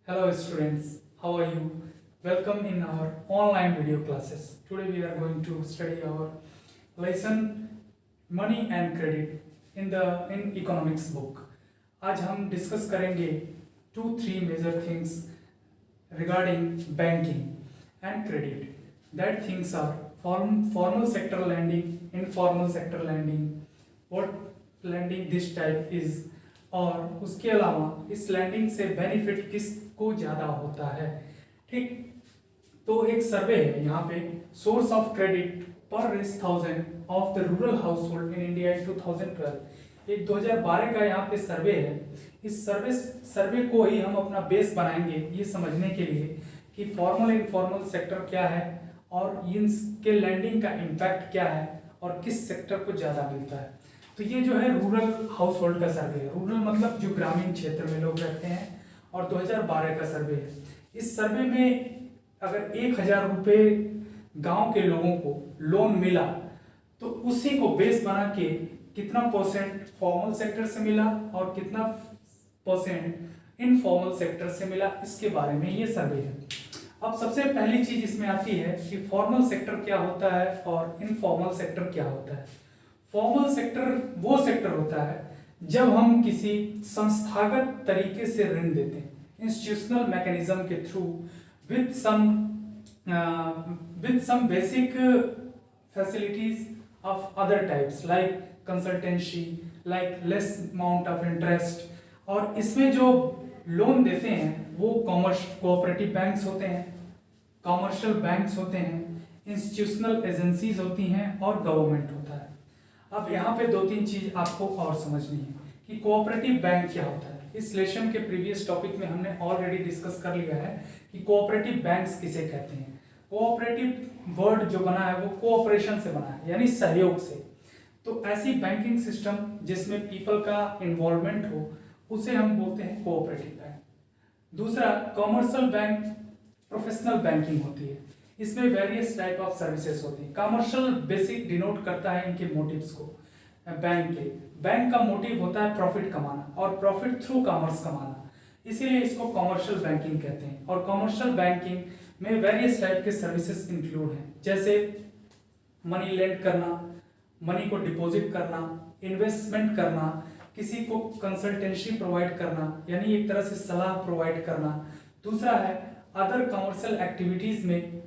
Hello students, how are you? Welcome in our online video classes. Today we are going to study our lesson Money and Credit in economics book. आज हम discuss करेंगे 2-3 major things regarding banking and credit. That things are formal sector lending, informal sector lending, what lending this type is, और उसके अलावा इस landing से benefit किसको ज़्यादा होता है। ठीक, तो एक सर्वे है यहाँ पे, सोर्स ऑफ क्रेडिट पर rich 1000 of the rural house hold in India in 2012। एक 2012 का यहाँ पे सर्वे है। इस सर्वे को ही हम अपना बेस बनाएंगे ये समझने के लिए कि फॉर्मल इनफॉर्मल सेक्टर क्या है और इनके लैंडिंग का इम्पैक्ट क्या है और किस सेक्टर को ज़्यादा मिलता है। तो ये जो है रूरल हाउस होल्ड का सर्वे है। रूरल मतलब जो ग्रामीण क्षेत्र में लोग रहते हैं, और 2012 का सर्वे है। इस सर्वे में अगर 1000 रुपये गांव के लोगों को लोन मिला तो उसी को बेस बना के कितना परसेंट फॉर्मल सेक्टर से मिला और कितना परसेंट इनफॉर्मल सेक्टर से मिला, इसके बारे में ये सर्वे है। अब सबसे पहली चीज इसमें आती है कि फॉर्मल सेक्टर क्या होता है और इनफॉर्मल सेक्टर क्या होता है। फॉर्मल सेक्टर वो सेक्टर होता है जब हम किसी संस्थागत तरीके से ऋण देते हैं, इंस्टीट्यूशनल मैकेनिज्म के through, with some basic facilities of other types like consultancy, like less amount of interest. और इसमें जो लोन देते हैं वो कोऑपरेटिव बैंक्स होते हैं, कॉमर्शियल बैंक्स होते हैं, इंस्टीट्यूशनल एजेंसीज होती हैं और गवर्नमेंट होता है। अब यहाँ पे 2-3 चीज आपको और समझनी है कि कोऑपरेटिव बैंक क्या होता है। इस लेसन के प्रीवियस टॉपिक में हमने ऑलरेडी डिस्कस कर लिया है कि कोऑपरेटिव बैंक्स किसे कहते हैं। कोऑपरेटिव वर्ड जो बना है वो कोऑपरेशन से बना है, यानी सहयोग से। तो ऐसी बैंकिंग सिस्टम जिसमें पीपल का इन्वॉल्वमेंट हो उसे हम बोलते हैं कोऑपरेटिव बैंक। दूसरा, कॉमर्शियल बैंक प्रोफेशनल बैंकिंग होती है। इसमें वेरियस टाइप ऑफ सर्विसेज होती है। कमर्शियल बेसिक डिनोट करता है इनके मोटिव्स को। बैंक का मोटिव होता है प्रॉफिट कमाना और प्रॉफिट थ्रू कॉमर्स कमाना, इसीलिए इसको कमर्शियल बैंकिंग कहते हैं। और कमर्शियल बैंकिंग में वेरियस टाइप के सर्विसेज इंक्लूड हैं, जैसे मनी लेंड करना, मनी को डिपॉजिट करना, इन्वेस्टमेंट करना, किसी को कंसल्टेंसी प्रोवाइड करना, यानी एक तरह से सलाह प्रोवाइड करना। दूसरा है अदर कमर्शियल एक्टिविटीज में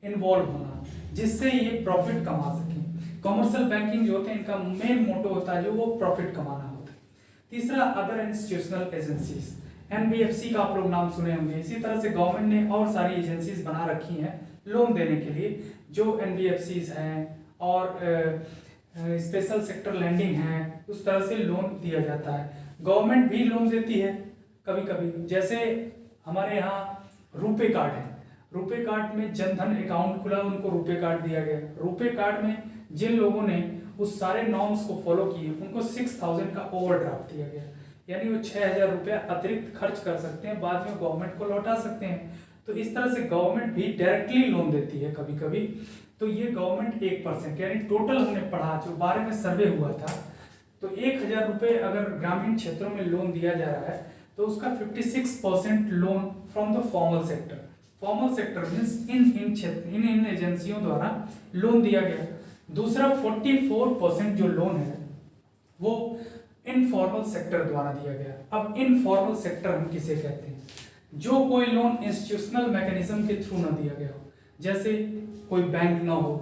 इन्वॉल्व होना जिससे ये प्रॉफिट कमा सकें। कमर्शियल बैंकिंग जो होते हैं इनका मेन मोटो होता है जो वो प्रॉफिट कमाना होता है। तीसरा, अदर इंस्टीट्यूशनल एजेंसीज, एनबीएफसी का आप लोग नाम सुने होंगे। इसी तरह से गवर्नमेंट ने और सारी एजेंसीज बना रखी हैं लोन देने के लिए, जो एनबीएफसीज हैं और स्पेशल सेक्टर लैंडिंग है, उस तरह से लोन दिया जाता है। गवर्नमेंट भी लोन देती है कभी कभी, जैसे हमारे यहाँ रुपे कार्ड है। रुपे कार्ड में जनधन अकाउंट खुला, उनको रुपे कार्ड दिया गया। रुपे कार्ड में जिन लोगों ने उस सारे नॉर्म्स को फॉलो किए उनको 6000 का ओवरड्राफ्ट दिया गया, यानी वो 6000 रुपया अतिरिक्त खर्च कर सकते हैं, बाद में गवर्नमेंट को लौटा सकते हैं। तो इस तरह से गवर्नमेंट भी डायरेक्टली लोन देती है कभी कभी। तो ये गवर्नमेंट 1%, यानी टोटल हमने पढ़ा जो 12 में सर्वे हुआ था, तो 1000 रुपये अगर ग्रामीण क्षेत्रों में लोन दिया जा रहा है तो उसका 56% loan from the formal sector. Formal sector means in एजेंसियों द्वारा लोन दिया गया। दूसरा 44% जो लोन है वो इनफॉर्मल सेक्टर द्वारा दिया गया। अब इनफॉर्मल सेक्टर हम किसे कहते हैं? जो कोई लोन इंस्टीट्यूशनल मैकेनिज्म के थ्रू ना दिया गया हो, जैसे कोई बैंक ना हो,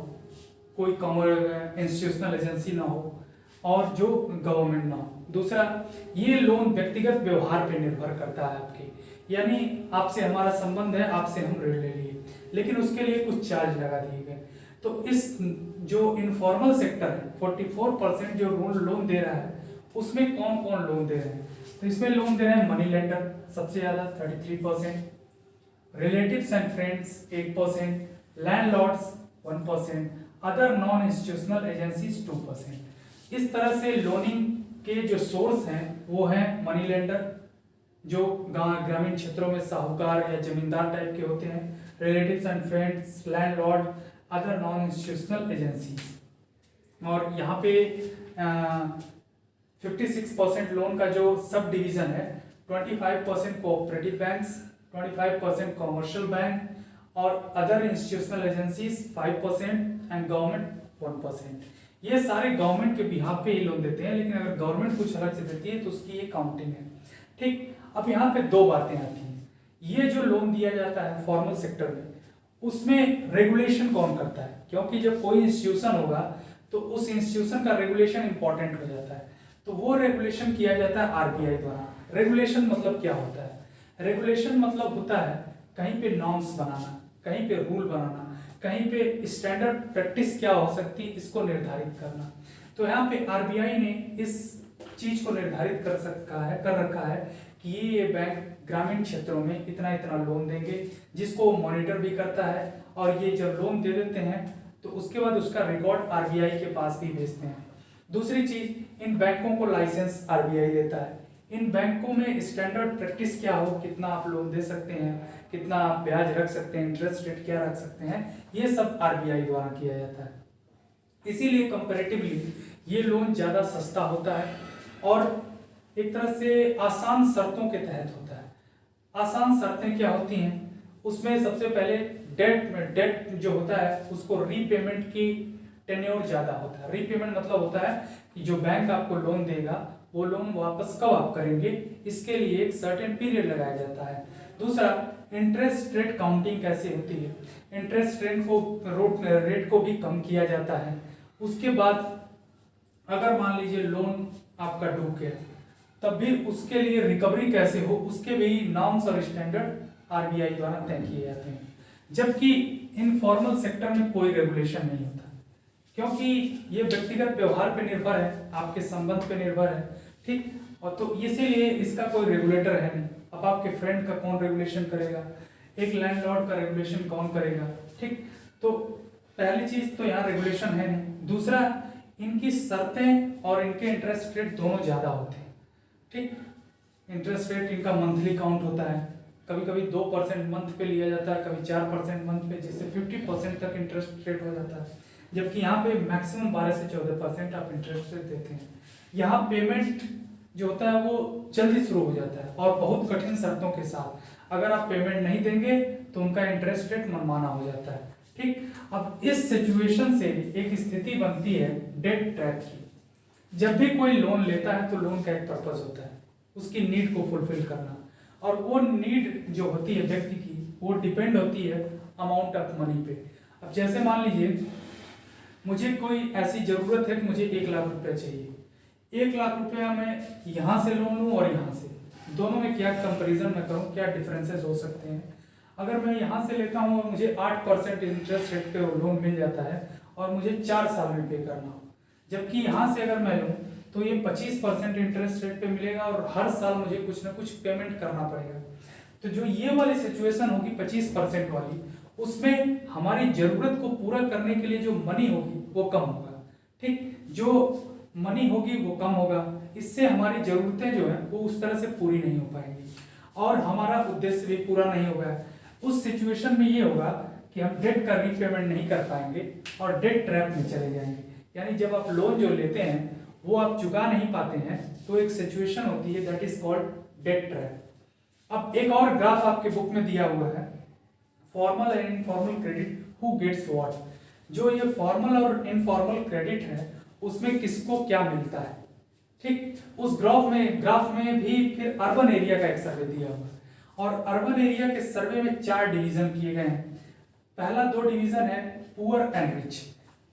कोई इंस्टीट्यूशनल एजेंसी ना हो और जो गवर्नमेंट ना हो। दूसरा, ये लोन व्यक्तिगत व्यवहार पे निर्भर करता है आपके, यानी आपसे हमारा संबंध है, आपसे हम ऋण ले लिए, लेकिन उसके लिए कुछ चार्ज लगा दिए गए। तो इस जो इनफॉर्मल सेक्टर है 44% जो लोन दे रहा है उसमें कौन कौन लोन दे रहे हैं? तो इसमें लोन दे रहे हैं मनी लेंडर सबसे ज्यादा 33%, relatives and friends 8%, landlords 1%, other non institutional agencies 2%। इस तरह से लोनिंग के जो सोर्स हैं वो हैं मनी लेंडर, जो ग्रामीण क्षेत्रों में साहूकार या जमींदार टाइप के होते हैं, relatives and friends, landlord, other non institutional agencies. और यहाँ पे 56% लोन का जो सब डिवीजन है, 25% कोऑपरेटिव बैंक्स, 25% कॉमर्शियल बैंक और other institutional agencies 5% and government 1%। ये सारे गवर्नमेंट के बिहाफ पे ही लोन देते हैं, लेकिन अगर गवर्नमेंट कुछ अलग से देती है तो उसकी ये काउंटिंग है। ठीक, अब यहाँ पे दो बातें आती हैं। ये जो लोन दिया जाता है फॉर्मल सेक्टर में, उसमें रेगुलेशन कौन करता है? क्योंकि जब कोई इंस्टीट्यूशन होगा तो उस इंस्टीट्यूशन का रेगुलेशन इंपॉर्टेंट हो जाता है, तो वो रेगुलेशन किया जाता है आरबीआई द्वारा। रेगुलेशन मतलब क्या होता है? रेगुलेशन मतलब होता है कहीं पे नॉर्म्स बनाना, कहीं पे रूल बनाना, कहीं पे स्टैंडर्ड प्रैक्टिस क्या हो सकती है इसको निर्धारित करना। तो यहाँ पे आरबीआई ने इस चीज को निर्धारित कर रखा है कि ये बैंक ग्रामीण क्षेत्रों में इतना इतना लोन देंगे, जिसको मॉनिटर भी करता है, और ये जब लोन दे देते हैं तो उसके बाद उसका रिकॉर्ड आरबीआई के पास भी भेजते हैं। दूसरी चीज, इन बैंकों को लाइसेंस आरबीआई देता है। इन बैंकों में स्टैंडर्ड प्रैक्टिस क्या हो, कितना आप लोन दे सकते हैं, कितना आप ब्याज रख सकते हैं, इंटरेस्ट रेट क्या रख सकते हैं, ये सब आरबीआई द्वारा किया जाता है। इसीलिए कंपैरेटिवली ये लोन ज़्यादा सस्ता होता है और एक तरह से आसान शर्तों के तहत होता है। आसान शर्तें क्या होती हैं? उसमें सबसे पहले डेट जो होता है उसको रीपेमेंट की टेन्योर ज़्यादा होता है। रीपेमेंट मतलब होता है कि जो बैंक आपको लोन देगा वो लोन वापस कब आप करेंगे, इसके लिए एक सर्टेन पीरियड लगाया जाता है। दूसरा, इंटरेस्ट रेट काउंटिंग कैसे होती है? इंटरेस्ट रेट को भी कम किया जाता है। उसके बाद अगर मान लीजिए लोन आपका डूब गया, तब भी उसके लिए रिकवरी कैसे हो, उसके भी नॉर्म्स और स्टैंडर्ड आरबीआई द्वारा तय किए जाते हैं। जबकि इनफॉर्मल सेक्टर में कोई रेगुलेशन नहीं होता, क्योंकि ये व्यक्तिगत व्यवहार पे निर्भर है, आपके संबंध पे निर्भर है। ठीक, और तो इसीलिए इसका कोई रेगुलेटर है नहीं। अब आपके फ्रेंड का कौन रेगुलेशन करेगा, एक लैंडलॉर्ड का रेगुलेशन कौन करेगा? ठीक, तो पहली चीज तो यहाँ रेगुलेशन है नहीं। दूसरा, इनकी शर्तें और इनके इंटरेस्ट रेट दोनों ज़्यादा होते हैं। ठीक, इंटरेस्ट रेट इनका मंथली काउंट होता है, कभी कभी 2% मंथ पे लिया जाता है, कभी 4% मंथ पे, जिससे 50% तक इंटरेस्ट रेट हो जाता है। जबकि यहाँ पे मैक्सिमम 12 से 14% आप इंटरेस्ट रेट देते हैं। यहाँ पेमेंट जो होता है वो जल्दी शुरू हो जाता है और बहुत कठिन शर्तों के साथ। अगर आप पेमेंट नहीं देंगे तो उनका इंटरेस्ट रेट मनमाना हो जाता है। ठीक, अब इस सिचुएशन से एक स्थिति बनती है डेट ट्रैप की। जब भी कोई लोन लेता है तो लोन का एक पर्पज होता है, उसकी नीड को फुलफिल करना, और वो नीड जो होती है व्यक्ति की वो डिपेंड होती है अमाउंट ऑफ मनी पे। अब जैसे मान लीजिए मुझे कोई ऐसी जरूरत है कि मुझे 1 लाख रुपया चाहिए। 1 लाख रुपया मैं यहाँ से लोन लूँ और यहाँ से, दोनों में क्या कंपैरिजन मैं करूँ, क्या डिफरेंसेस हो सकते हैं? अगर मैं यहाँ से लेता हूँ और मुझे 8% इंटरेस्ट रेट पे लोन मिल जाता है और मुझे 4 साल में पे करना हो, जबकि यहाँ से अगर मैं लूँ तो ये 25% इंटरेस्ट रेट पे मिलेगा और हर साल मुझे कुछ ना कुछ पेमेंट करना पड़ेगा। तो जो ये वाली सिचुएशन होगी 25% वाली, उसमें हमारी जरूरत को पूरा करने के लिए जो मनी होगी वो कम होगा। ठीक, जो मनी होगी वो कम होगा, इससे हमारी जरूरतें जो है वो उस तरह से पूरी नहीं हो पाएंगी और हमारा उद्देश्य भी पूरा नहीं होगा। उस सिचुएशन में ये होगा कि हम डेट का रीपेमेंट नहीं कर पाएंगे और डेट ट्रैप में चले जाएंगे। यानी जब आप लोन जो लेते हैं वो आप चुका नहीं पाते हैं तो एक सिचुएशन होती है that is called debt trap. अब एक और ग्राफ आपके बुक में दिया हुआ है, formal and informal credit who gets what. जो ये फॉर्मल और इनफॉर्मल क्रेडिट है उसमें किसको क्या मिलता है। ठीक, उस ग्राफ में भी फिर अर्बन एरिया का एक सर्वे दिया हुआ है और अर्बन एरिया के सर्वे में 4 डिवीजन किए गए हैं। पहला 2 डिवीजन है पुअर एंड रिच,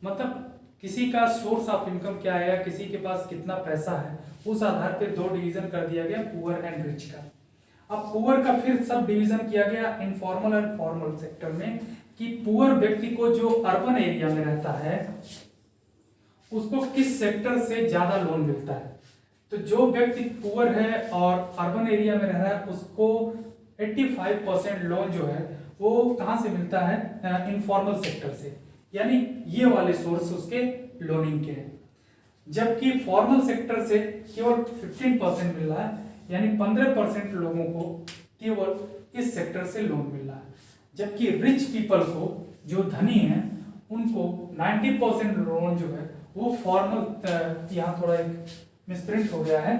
मतलब किसी का सोर्स ऑफ इनकम क्या है या किसी के पास कितना पैसा है, उस आधार पे 2 डिवीजन कर दिया गया पुअर एंड रिच का। अब पुअर का फिर सब डिवीजन किया गया इनफॉर्मल एंड फॉर्मल सेक्टर में कि पुअर व्यक्ति को जो अर्बन एरिया में रहता है उसको किस सेक्टर से ज्यादा लोन मिलता है। तो जो व्यक्ति पुअर है और अर्बन एरिया में रह रहा है उसको 85% लोन जो है वो कहाँ से मिलता है, इनफॉर्मल सेक्टर से, यानी ये वाले सोर्स उसके लोनिंग के हैं। जबकि फॉर्मल सेक्टर से केवल 15% मिल रहा है, यानी 15% लोगों को केवल इस सेक्टर से लोन मिल रहा है। जबकि रिच पीपल को, जो धनी हैं, उनको 90% लोन जो है वो फॉर्मल, यहाँ थोड़ा एक मिसप्रिंट हो गया है,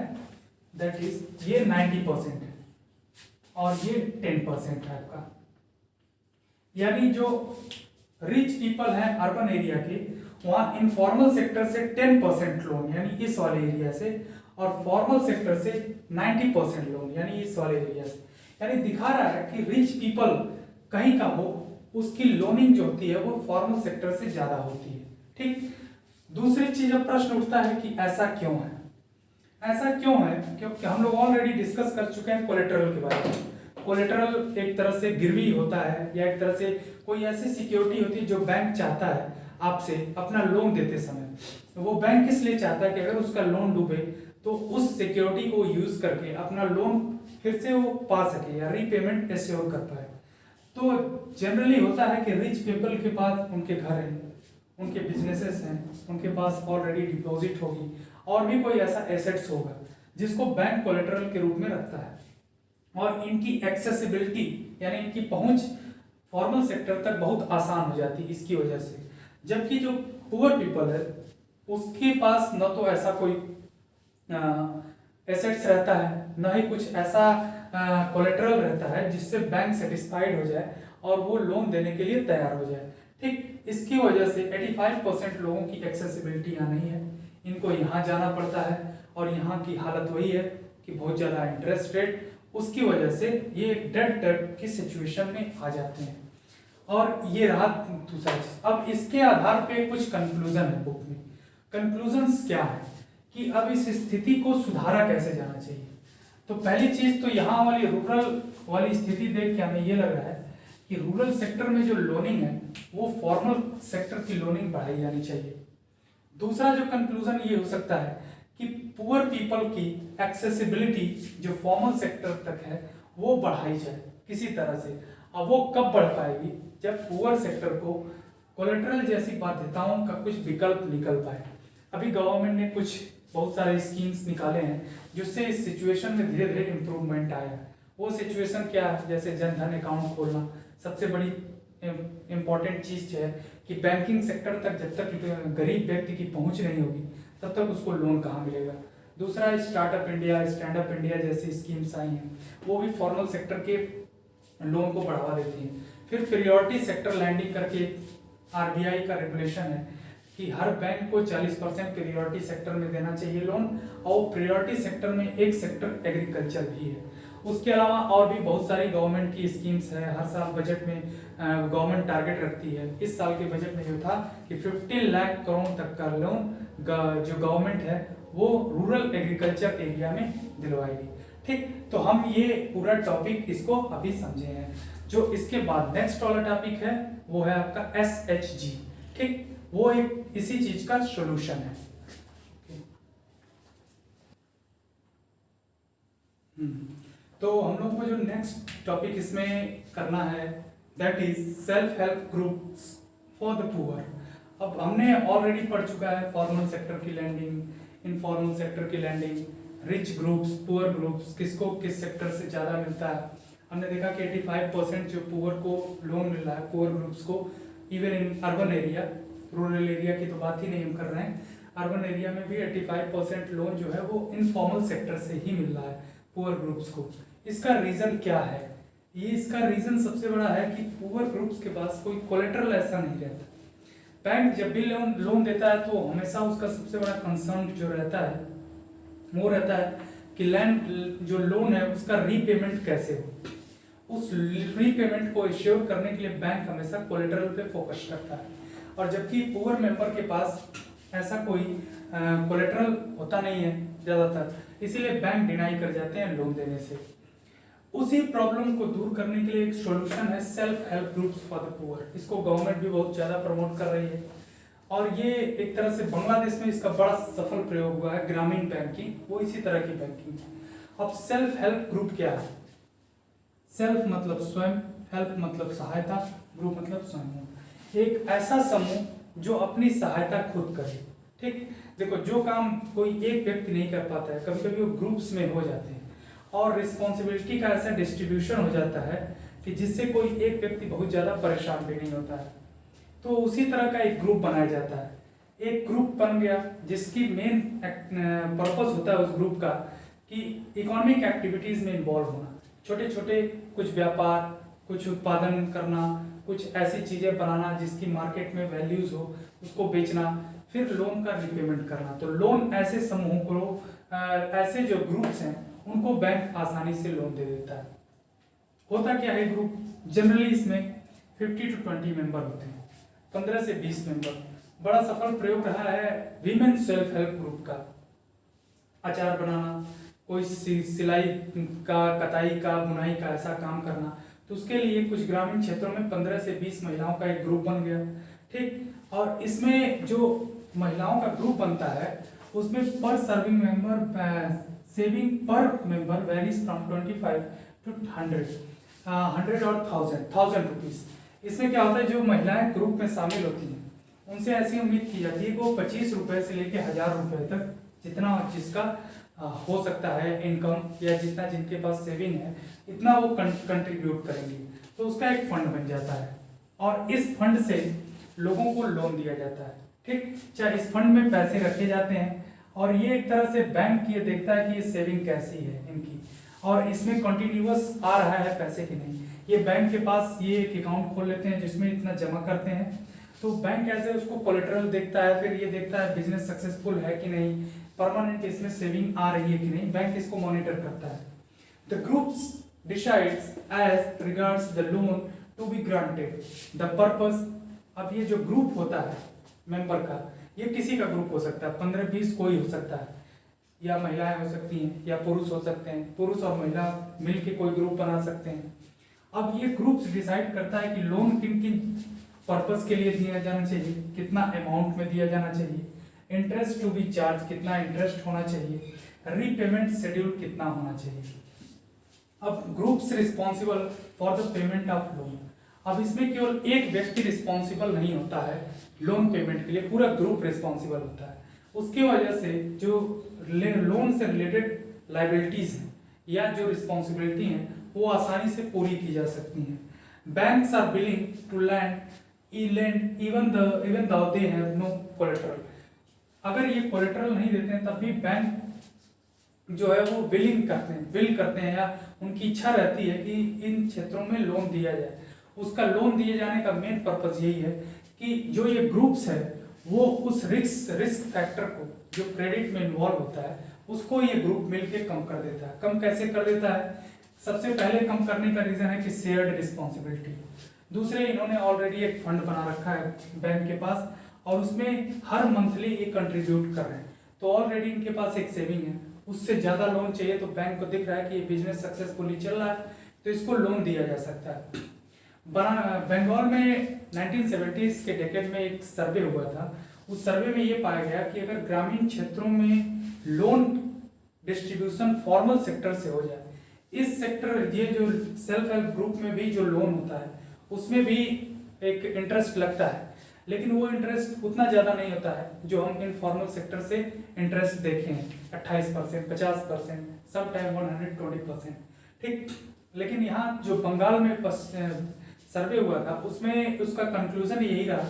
दैट इज ये 90% है। और ये 10% है आपका। यानी जो रिच पीपल हैं अर्बन एरिया के, वहाँ इनफॉर्मल सेक्टर से 10% लोन यानी इस वाले एरिया से, और फॉर्मल सेक्टर से 90% लोन यानी इस वाले एरिया से। यानी दिखा रहा है कि रिच पीपल कहीं का हो, उसकी लोनिंग जो होती है वो फॉर्मल सेक्टर से ज्यादा होती है। ठीक। दूसरी चीज अब प्रश्न उठता है कि ऐसा क्यों है। ऐसा क्यों है? क्योंकि हम लोग ऑलरेडी डिस्कस कर चुके हैं कोलेटरल के बारे में। कोलेटरल एक तरह से गिरवी होता है या एक तरह से कोई ऐसी सिक्योरिटी होती है जो बैंक चाहता है आपसे अपना लोन देते समय। वो बैंक किस लिए चाहता है कि अगर उसका लोन डूबे तो उस सिक्योरिटी को यूज करके अपना लोन फिर से वो पा सके या रीपेमेंट एश्योर कर पाए। तो जनरली होता है कि रिच पीपल के पास उनके घर हैं, उनके बिजनेसेस हैं, उनके पास ऑलरेडी डिपॉजिट होगी और भी कोई ऐसा एसेट्स होगा जिसको बैंक कोलेटरल के रूप में रखता है, और इनकी एक्सेसिबिलिटी यानी इनकी पहुंच फॉर्मल सेक्टर तक बहुत आसान हो जाती है इसकी वजह से। जबकि जो पुअर पीपल है उसके पास न तो ऐसा कोई एसेट्स रहता है, न ही कुछ ऐसा कोलेटरल रहता है जिससे बैंक सेटिस्फाइड हो जाए और वो लोन देने के लिए तैयार हो जाए। ठीक। इसकी वजह से 85% लोगों की एक्सेसिबिलिटी यहाँ नहीं है, इनको यहाँ जाना पड़ता है और यहाँ की हालत वही है कि बहुत ज़्यादा इंटरेस्ट रेट, उसकी वजह से ये डेट की सिचुएशन में आ जाते हैं। और ये रहा दूसरा चीज। अब इसके आधार पे कुछ कंक्लूजन है बुक में। कंक्लूजन्स क्या है कि अब इस स्थिति को सुधारा कैसे जाना चाहिए। तो पहली चीज तो यहाँ वाली रूरल वाली स्थिति देख के हमें ये लग रहा है कि रूरल सेक्टर में जो लोनिंग है वो फॉर्मल सेक्टर की लोनिंग बढ़ाई जानी चाहिए। दूसरा जो कंक्लूजन ये हो सकता है कि पुअर पीपल की एक्सेसिबिलिटी जो फॉर्मल सेक्टर तक है वो बढ़ाई जाए किसी तरह से। अब वो कब बढ़ पाएगी? जब पुअर सेक्टर को कोलेटरल जैसी बाध्यताओं का कुछ विकल्प निकल पाए। अभी गवर्नमेंट ने कुछ बहुत सारे स्कीम्स निकाले हैं जिससे इस सिचुएशन में धीरे धीरे इम्प्रूवमेंट आया है। वो सिचुएशन क्या है? जैसे जन धन अकाउंट खोलना सबसे बड़ी इम्पॉर्टेंट चीज है कि बैंकिंग सेक्टर तक जब तक गरीब व्यक्ति की पहुंच नहीं होगी तब तक उसको लोन कहाँ मिलेगा। दूसरा startup India, stand up India जैसी स्कीम्स आई हैं, वो भी फॉर्मल सेक्टर के लोन को बढ़ावा देती हैं। फिर प्रियोरिटी सेक्टर लैंडिंग करके आरबीआई का रेगुलेशन है कि हर बैंक को 40% प्रियोरिटी सेक्टर में देना चाहिए लोन, और प्रियोरिटी सेक्टर में एक सेक्टर एग्रीकल्चर भी है। उसके अलावा और भी बहुत सारी गवर्नमेंट की स्कीम्स है। हर साल बजट में गवर्नमेंट टारगेट रखती है। इस साल के बजट में जो था कि 15 लाख करोड़ तक का लोन जो गवर्नमेंट है वो रूरल एग्रीकल्चर एरिया में दिलवाएगी। ठीक। तो हम ये पूरा टॉपिक इसको अभी समझे हैं। जो इसके बाद नेक्स्ट वाला टॉपिक है वो है आपका SHG। ठीक। वो एक इसी चीज का सॉल्यूशन है। तो हम लोग को जो नेक्स्ट टॉपिक इसमें करना है that is self help groups for the poor. अब हमने ऑलरेडी पढ़ चुका है फॉर्मल सेक्टर की लैंडिंग, इनफॉर्मल सेक्टर की lending, rich groups, poor groups, किसको किस सेक्टर से ज़्यादा मिलता है। हमने देखा कि 85% जो पुअर को लोन मिल रहा है, पुअर ग्रुप्स को, even in urban area, rural area की तो बात ही नहीं हम कर रहे हैं, अर्बन एरिया में भी 85% लोन जो है वो इनफॉर्मल सेक्टर से ही मिल रहा है पुअर ग्रुप्स को। इसका रीज़न क्या है? ये इसका रीज़न सबसे बड़ा है कि पुअर ग्रुप्स के पास कोई कोलेटरल ऐसा नहीं रहता। बैंक जब भी लोन देता है तो हमेशा उसका सबसे बड़ा कंसर्न जो रहता है वो रहता है कि लैंड जो लोन है उसका रीपेमेंट कैसे हो। उस रीपेमेंट को एश्योर करने के लिए बैंक हमेशा कोलेटरल पे फोकस करता है, और जबकि पुअर मेंबर के पास ऐसा कोई कोलेटरल होता नहीं है ज़्यादातर, इसीलिए बैंक डिनाई कर जाते हैं लोन देने से। उसी प्रॉब्लम को दूर करने के लिए एक सॉल्यूशन है self help groups for the poor. इसको गवर्नमेंट भी बहुत ज़्यादा प्रमोट कर रही है, और ये एक तरह से बांग्लादेश में इसका बड़ा सफल प्रयोग हुआ है। ग्रामीण बैंकिंग वो इसी तरह की बैंकिंग। अब सेल्फ हेल्प ग्रुप क्या है? सेल्फ मतलब स्वयं, हेल्प मतलब सहायता, ग्रुप मतलब समूह। एक ऐसा समूह जो अपनी सहायता खुद करे। ठीक। देखो, जो काम कोई एक व्यक्ति नहीं कर पाता है, कभी कभी वो ग्रुप्स में हो जाते हैं, और रिस्पॉन्सिबिलिटी का ऐसा डिस्ट्रीब्यूशन हो जाता है कि जिससे कोई एक व्यक्ति बहुत ज़्यादा परेशान भी नहीं होता है। तो उसी तरह का एक ग्रुप बनाया जाता है। एक ग्रुप बन गया जिसकी मेन पर्पस होता है उस ग्रुप का कि इकोनॉमिक एक्टिविटीज़ में इन्वॉल्व होना। छोटे छोटे कुछ व्यापार, कुछ उत्पादन करना, कुछ ऐसी चीज़ें बनाना जिसकी मार्केट में वैल्यूज़ हो, उसको बेचना, फिर लोन का रिपेमेंट करना। तो लोन ऐसे समूह को, ऐसे जो ग्रुप्स हैं उनको बैंक आसानी से लोन दे देता है। होता क्या है ग्रुप, जनरली इसमें 50 to 20 मेंबर होते हैं, 15 से 20 मेंबर। बड़ा सफल प्रयोग रहा है वीमेन सेल्फ हेल्प ग्रुप का। अचार बनाना, कोई सिलाई का, कताई का, बुनाई का ऐसा काम करना, तो उसके लिए कुछ ग्रामीण क्षेत्रों में 15 से 20 महिलाओं का एक ग्रुप बन गया। ठीक, और इसमें जो महिलाओं का ग्रुप बनता है उसमें पर सर्विंग मेंबर सेविंग पर मेंबर वेरीज फ्रॉम 25 to 100 और 1000 रुपीज। इसमें क्या होता है, जो महिलाएं ग्रुप में शामिल होती हैं उनसे ऐसी उम्मीद की जाती है कि वो 25 रुपए से लेकर 1000 रुपए तक, जितना जिसका हो सकता है इनकम, या जितना जिनके पास सेविंग है, इतना वो कंट्रीब्यूट करेंगे। तो उसका एक फंड बन जाता है और इस फंड से लोगों को लोन दिया जाता है। ठीक, चाहे इस फंड में पैसे रखे जाते हैं और ये एक तरह से बैंक ये देखता है कि ये सेविंग कैसी है इनकी, और इसमें कंटिन्यूअस आ रहा है पैसे कि नहीं। ये बैंक के पास ये एक अकाउंट खोल लेते हैं जिसमें इतना जमा करते हैं, तो बैंक ऐसे उसको कोलेटरल देखता है, फिर ये देखता है बिजनेस सक्सेसफुल है कि नहीं, परमानेंट इसमें सेविंग आ रही है कि नहीं, बैंक इसको मॉनिटर करता है। The groups decides as regards the loan to be granted the purpose. अब ये जो ग्रुप होता है मेंबर का, ये किसी का ग्रुप हो सकता है, 15-20 कोई हो सकता है, या महिलाएं हो सकती हैं, या पुरुष हो सकते हैं, पुरुष और महिला मिलके कोई ग्रुप बना सकते हैं। अब ये ग्रुप्स डिसाइड करता है कि लोन किन किन पर्पस के लिए दिया जाना चाहिए, कितना अमाउंट में दिया जाना चाहिए, इंटरेस्ट टू बी चार्ज, कितना इंटरेस्ट होना चाहिए, रीपेमेंट शेड्यूल कितना होना चाहिए। अब groups responsible for the payment of loan. अब इसमें केवल एक व्यक्ति रिस्पॉन्सिबल नहीं होता है लोन पेमेंट के लिए, पूरा ग्रुप रिस्पॉन्सिबल होता है। उसकी वजह से जो लोन से रिलेटेड लाइबिलिटीज हैं या जो रिस्पॉन्सिबिलिटी हैं वो आसानी से पूरी की जा सकती हैं। Banks are willing to lend even though they have no collateral। अगर ये कोलेटरल नहीं देते हैं तब भी बैंक जो है वो विल करते हैं, या उनकी इच्छा रहती है कि इन क्षेत्रों में लोन दिया जाए। उसका लोन दिए जाने का मेन पर्पस यही है कि जो ये ग्रुप्स है वो उस रिस्क फैक्टर को जो क्रेडिट में इन्वॉल्व होता है उसको ये ग्रुप मिलके कम कर देता है। कम कैसे कर देता है? सबसे पहले कम करने का रीजन है कि शेयर्ड रिस्पॉन्सिबिलिटी। दूसरे, इन्होंने ऑलरेडी एक फंड बना रखा है बैंक के पास और उसमें हर मंथली ये कंट्रीब्यूट कर रहे हैं, तो ऑलरेडी इनके पास एक सेविंग है। उससे ज़्यादा लोन चाहिए तो बैंक को दिख रहा है कि ये बिजनेस सक्सेसफुली चल रहा है तो इसको लोन दिया जा सकता है। बंगाल में 1970s के डेकेड में एक सर्वे हुआ था। उस सर्वे में ये पाया गया कि अगर ग्रामीण क्षेत्रों में लोन डिस्ट्रीब्यूशन फॉर्मल सेक्टर से हो जाए, इस सेक्टर, ये जो सेल्फ हेल्प ग्रुप में भी जो लोन होता है उसमें भी एक इंटरेस्ट लगता है, लेकिन वो इंटरेस्ट उतना ज़्यादा नहीं होता है जो हम इनफॉर्मल सेक्टर से इंटरेस्ट देखें, 28%, 50%, सम टाइम 120%। ठीक, लेकिन यहाँ जो बंगाल में सर्वे हुआ था उसमें उसका कंक्लूजन यही रहा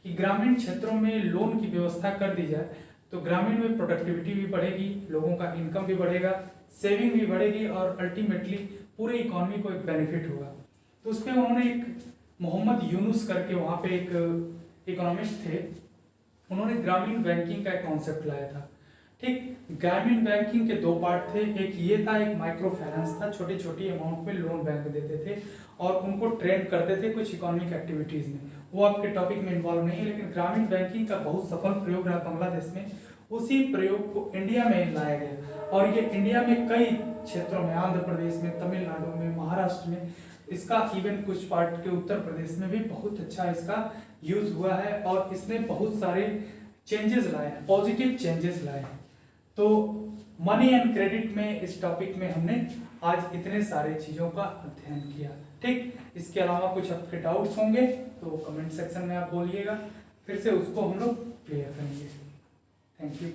कि ग्रामीण क्षेत्रों में लोन की व्यवस्था कर दी जाए तो ग्रामीण में प्रोडक्टिविटी भी बढ़ेगी, लोगों का इनकम भी बढ़ेगा, सेविंग भी बढ़ेगी और अल्टीमेटली पूरे इकोनॉमी को एक बेनिफिट होगा। तो उस पर उन्होंने एक मोहम्मद यूनुस करके वहाँ पे एक इकोनॉमिस्ट थे, उन्होंने ग्रामीण बैंकिंग का एक कॉन्सेप्ट लाया था। ठीक, ग्रामीण बैंकिंग के दो पार्ट थे, एक ये था, एक माइक्रो फाइनेंस था, छोटी छोटी अमाउंट में लोन बैंक देते थे और उनको ट्रेन करते थे कुछ इकोनॉमिक एक्टिविटीज़ में। वो आपके टॉपिक में इन्वॉल्व नहीं है, लेकिन ग्रामीण बैंकिंग का बहुत सफल प्रयोग रहा बांग्लादेश में। उसी प्रयोग को इंडिया में लाया गया और ये इंडिया में कई क्षेत्रों में, आंध्र प्रदेश में, तमिलनाडु में, महाराष्ट्र में, इसका इवन कुछ पार्ट के उत्तर प्रदेश में भी बहुत अच्छा इसका यूज हुआ है और इसने बहुत सारे चेंजेस लाए हैं, पॉजिटिव चेंजेस लाए हैं। तो मनी एंड क्रेडिट में इस टॉपिक में हमने आज इतने सारे चीज़ों का अध्ययन किया। ठीक, इसके अलावा कुछ आपके डाउट्स होंगे तो कमेंट सेक्शन में आप बोलिएगा, फिर से उसको हम लोग क्लियर करेंगे। Thank you.